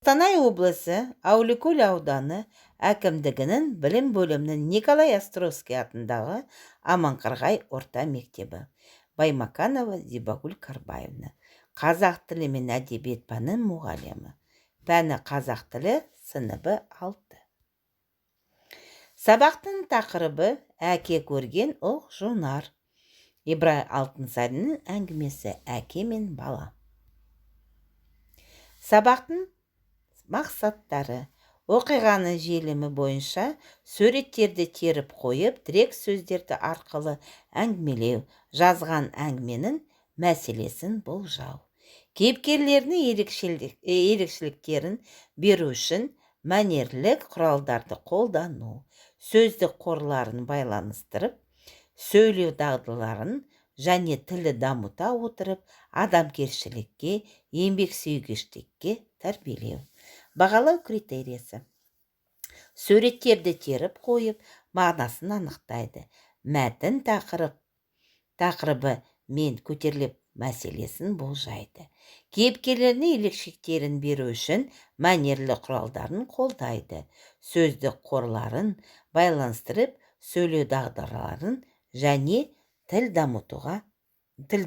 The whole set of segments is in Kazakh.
Қостанай облысы Әулиекөл ауданы әкімдігінің білім бөлімінің Николай Островский атындағы Аманқарағай орта мектебі. Баймаканова Зибагүл Карбаевна. Қазақ тілі мен әдебиет пәнінің мұғалімі. Пәні қазақ тілі, сыныбы 6. Сабақтың тақырыбы әке көрген оқ жонар. Ибрай Алтынсариннің әңгімесі әке мен бала. Сабақтың мақсаттары: оқиғаны желімі бойынша суреттерді теріп қойып, тірек сөздерді арқылы әңгімелеу, жазған әңгіменің мәселесін болжау. Кейіпкерлерінің ерекшеліктерін беру үшін мәнерлік құралдарды қолдану, сөздік қорларын байланыстырып, сөйлеу дағдыларын және тілді дамыта отырып, адамгершілікке, еңбексүйгіштікке тәрбиелеу. Бағалау критериясы: суреттерді теріп қойып, мағынасын анықтайды. Мәтін тақырыбы мен көтеріліп мәселесін болжайды. Кейіпкерлеріне ерекшеліктерін беру үшін мәнерлі құралдарын қолдайды. Сөздік қорларын байланыстырып, сөйлеу дағдыларын және тіл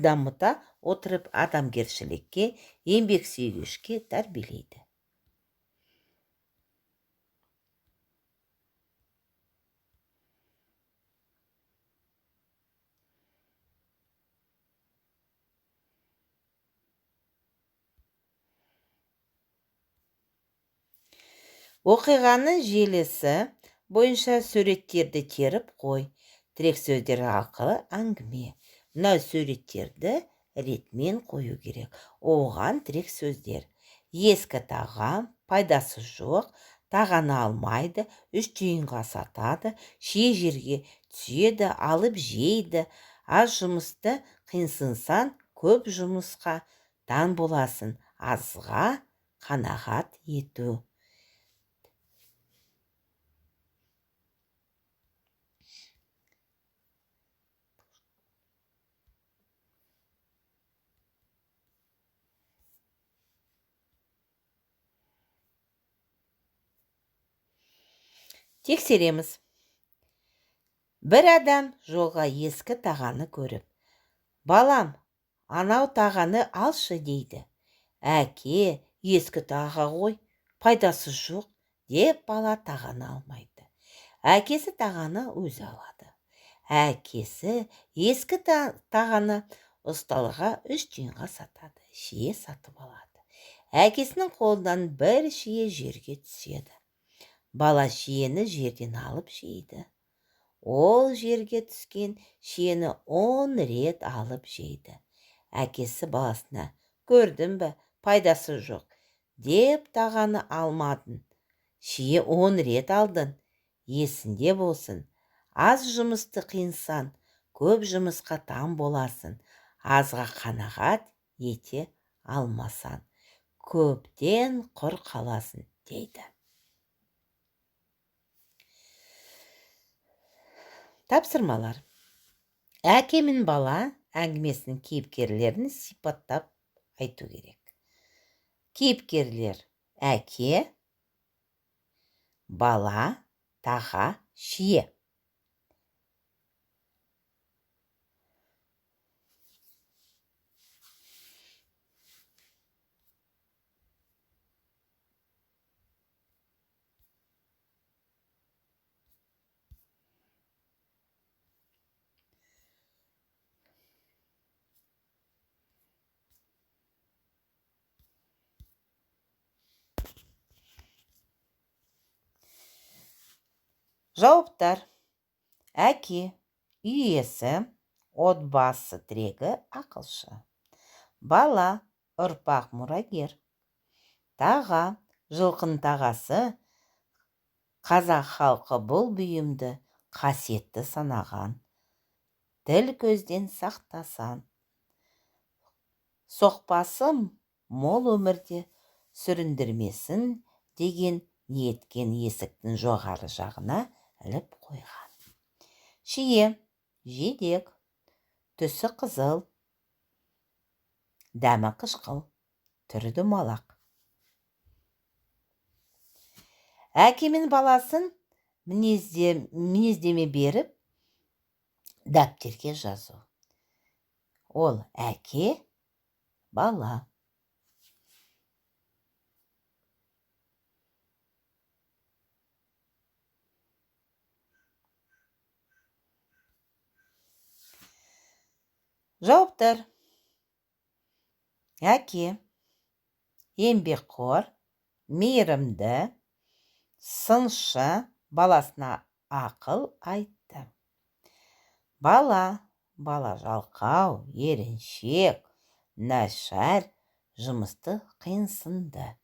дамыта отырып, адамгершілікке, еңбексүйгіштікке тәрбиелейді. Оқиғаның желісі бойынша суреттерді теріп қой. Тірек сөздер арқылы әңгіме. Мына суреттерді ретмен қою керек. Оған тірек сөздер: ескі тағам, пайдасы жоқ, тағаны алмайды, 3 тиынға сатады, шие жерге түседі, алып жейді, аз жұмысты қиынсынсаң, көп жұмысқа таң боласың, азға қанағат ету. Тексереміз. Бір адам жолға ескі тағаны көріп: балам, анау тағаны алшы дейді. Әке, ескі таға ғой, пайдасы жоқ, деп бала тағаны алмайды. Әкесі тағаны өзі алады. Әкесі ескі тағаны ұсталыға 3 тиынға сатады, шие сатып алады. Әкесінің қолынан бір шие жерге түседі. Бала шиені жерден алып жейді. Ол жерге түскен шиені 10 рет алып жейді. Әкесі баласына: көрдің бе, пайдасы жоқ, деп тағаны алмадың. Шие 10 рет алдың. Есінде болсын, аз жұмысты қиынсан, көп жұмысқа таң боласың, азға қанағат ете алмасан, көптен құр қаласың, дейді. Тапсырмалар: әке мен бала әңгімесінің кейіпкерлерін сипаттап айту керек. Кейіпкерлер: әке, бала, таға, шие. Жауаптар: әке, үй иесі, отбасы тірегі, ақылшы. Бала, ұрпақ мұрагер. Таға, жылқының тағасы. Қазақ халқы бұл бұйымды қасиетті санаған. Тіл көзден сақтасан. Соқпасы мол өмірде сүріндірмесін деген ниеткен есіктің жоғары жағына іліп қойған. Шие, жидек, түсі қызыл, дәмі қышқыл, түрі домалақ. Әке мен баласын мінездеме беріп, дәптерге жазу. Ол әке, бала. Жауаптар. Әке еңбекқор, мейірімді, сыншы, баласына ақыл айтты. Бала жалқау, еріншек, нашар, жұмысты қиынсынды.